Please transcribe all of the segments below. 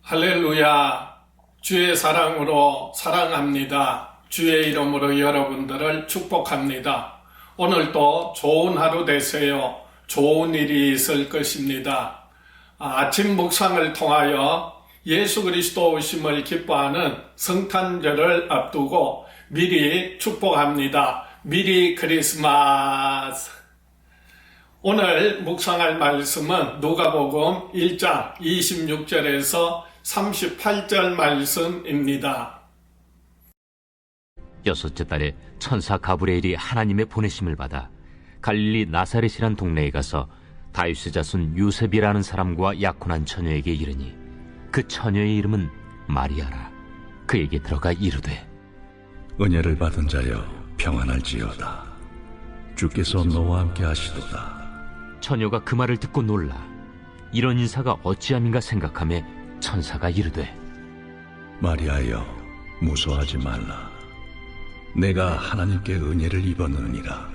할렐루야. 주의 사랑으로 사랑합니다. 주의 이름으로 여러분들을 축복합니다. 오늘도 좋은 하루 되세요. 좋은 일이 있을 것입니다. 아침 묵상을 통하여 예수 그리스도 오심을 기뻐하는 성탄절을 앞두고 미리 축복합니다. 미리 크리스마스. 오늘 묵상할 말씀은 누가복음 1장 26절에서 38절 말씀입니다. 여섯째 달에 천사 가브리엘이 하나님의 보내심을 받아 갈릴리 나사렛이란 동네에 가서 다윗의 자손 요셉이라는 사람과 약혼한 처녀에게 이르니 그 처녀의 이름은 마리아라. 그에게 들어가 이르되 은혜를 받은 자여 평안할지어다. 주께서 너와 함께 하시도다. 처녀가 그 말을 듣고 놀라 이런 인사가 어찌함인가 생각하며 천사가 이르되 마리아여 무서워하지 말라. 내가 하나님께 은혜를 입었느니라.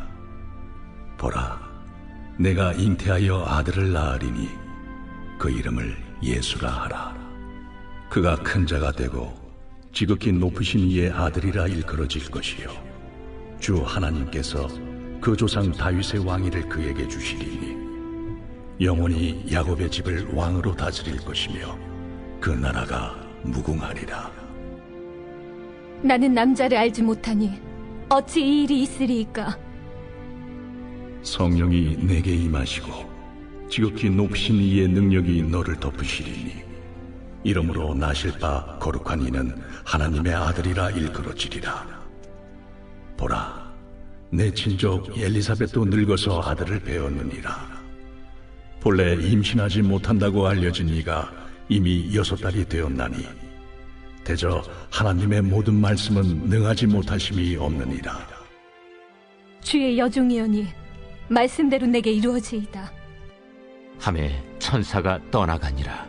보라, 내가 잉태하여 아들을 낳으리니 그 이름을 예수라 하라. 그가 큰 자가 되고 지극히 높으신 이의 아들이라 일컬어질 것이요 주 하나님께서 그 조상 다윗의 왕위를 그에게 주시리니 영원히 야곱의 집을 왕으로 다스릴 것이며 그 나라가 무궁하리라. 나는 남자를 알지 못하니 어찌 이 일이 있으리이까? 성령이 내게 임하시고 지극히 높으신 이의 능력이 너를 덮으시리니 이러므로 나실 바 거룩한 이는 하나님의 아들이라 일컬어지리라. 보라, 내 친족 엘리사벳도 늙어서 아들을 배웠느니라. 본래 임신하지 못한다고 알려진 이가 이미 6달이 되었나니 대저 하나님의 모든 말씀은 능하지 못하심이 없느니라. 주의 여종이오니 말씀대로 내게 이루어지이다. 하매 천사가 떠나가니라.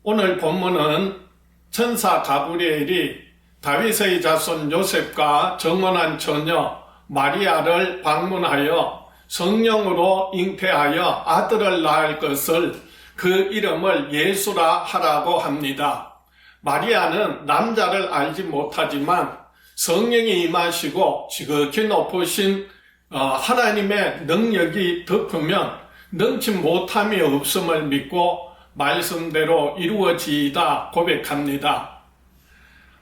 오늘 본문은 천사 가브리엘이 다윗의 자손 요셉과 정혼한 처녀 마리아를 방문하여 성령으로 잉태하여 아들을 낳을 것을 그 이름을 예수라 하라고 합니다. 마리아는 남자를 알지 못하지만 성령이 임하시고 지극히 높으신 하나님의 능력이 덮으면 능치 못함이 없음을 믿고 말씀대로 이루어지이다 고백합니다.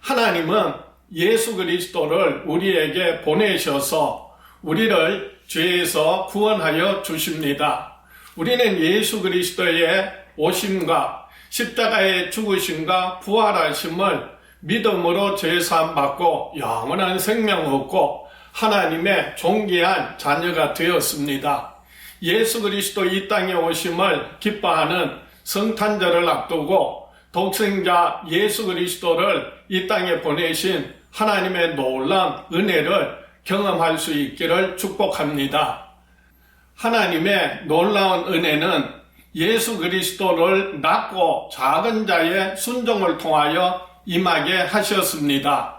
하나님은 예수 그리스도를 우리에게 보내셔서 우리를 죄에서 구원하여 주십니다. 우리는 예수 그리스도의 오심과 십자가의 죽으심과 부활하심을 믿음으로 죄사함 받고 영원한 생명 얻고 하나님의 존귀한 자녀가 되었습니다. 예수 그리스도 이 땅에 오심을 기뻐하는 성탄절을 앞두고 독생자 예수 그리스도를 이 땅에 보내신 하나님의 놀라운 은혜를 경험할 수 있기를 축복합니다. 하나님의 놀라운 은혜는 예수 그리스도를 낳고 작은 자의 순종을 통하여 임하게 하셨습니다.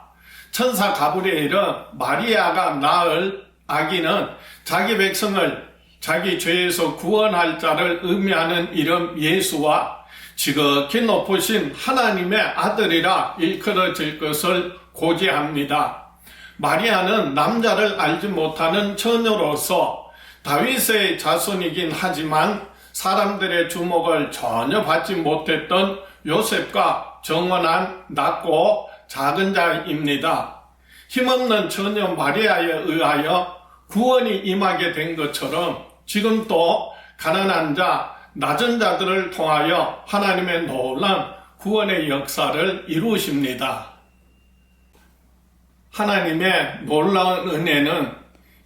천사 가브리엘은 마리아가 낳을 아기는 자기 백성을 자기 죄에서 구원할 자를 의미하는 이름 예수와 지극히 높으신 하나님의 아들이라 일컬어질 것을 고지합니다. 마리아는 남자를 알지 못하는 처녀로서 다윗의 자손이긴 하지만 사람들의 주목을 전혀 받지 못했던 요셉과 정혼한 낮고 작은 자입니다. 힘없는 처녀 마리아에 의하여 구원이 임하게 된 것처럼 지금 또 가난한 자, 낮은 자들을 통하여 하나님의 놀라운 구원의 역사를 이루십니다. 하나님의 놀라운 은혜는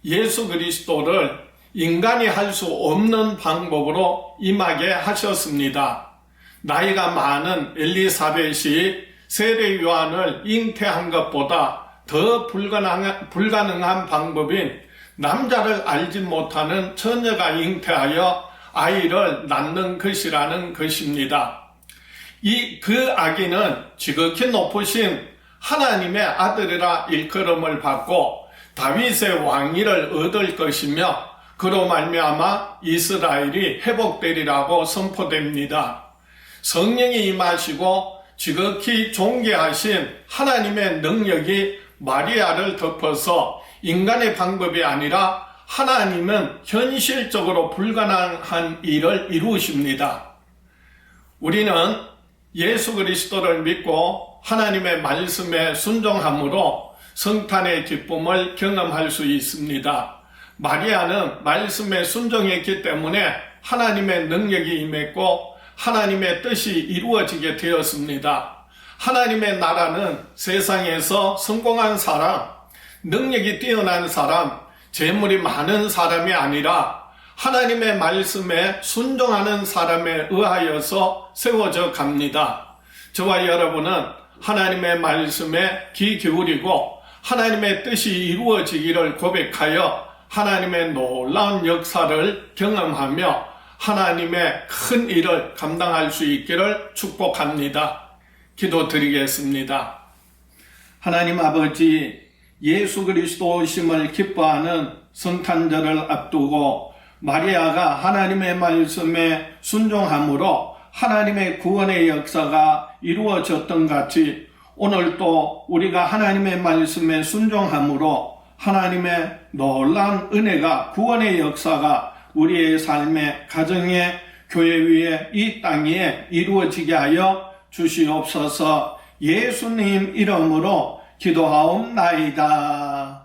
예수 그리스도를 인간이 할 수 없는 방법으로 임하게 하셨습니다. 나이가 많은 엘리사벳이 세례 요한을 잉태한 것보다 더 불가능한 방법인 남자를 알지 못하는 처녀가 잉태하여 아이를 낳는 것이라는 것입니다. 그 아기는 지극히 높으신 하나님의 아들이라 일컬음을 받고 다윗의 왕위를 얻을 것이며 그로 말미암아 이스라엘이 회복되리라고 선포됩니다. 성령이 임하시고 지극히 존귀하신 하나님의 능력이 마리아를 덮어서 인간의 방법이 아니라 하나님은 현실적으로 불가능한 일을 이루십니다. 우리는 예수 그리스도를 믿고 하나님의 말씀에 순종함으로 성탄의 기쁨을 경험할 수 있습니다. 마리아는 말씀에 순종했기 때문에 하나님의 능력이 임했고 하나님의 뜻이 이루어지게 되었습니다. 하나님의 나라는 세상에서 성공한 사람, 능력이 뛰어난 사람, 재물이 많은 사람이 아니라 하나님의 말씀에 순종하는 사람에 의하여서 세워져 갑니다. 저와 여러분은 하나님의 말씀에 귀 기울이고 하나님의 뜻이 이루어지기를 고백하여 하나님의 놀라운 역사를 경험하며 하나님의 큰 일을 감당할 수 있기를 축복합니다. 기도드리겠습니다. 하나님 아버지, 예수 그리스도 오심을 기뻐하는 성탄절을 앞두고 마리아가 하나님의 말씀에 순종함으로 하나님의 구원의 역사가 이루어졌던 같이 오늘도 우리가 하나님의 말씀에 순종함으로 하나님의 놀라운 은혜가 구원의 역사가 우리의 삶에, 가정에, 교회 위에, 이 땅 위에 이루어지게 하여 주시옵소서. 예수님 이름으로 기도하옵나이다.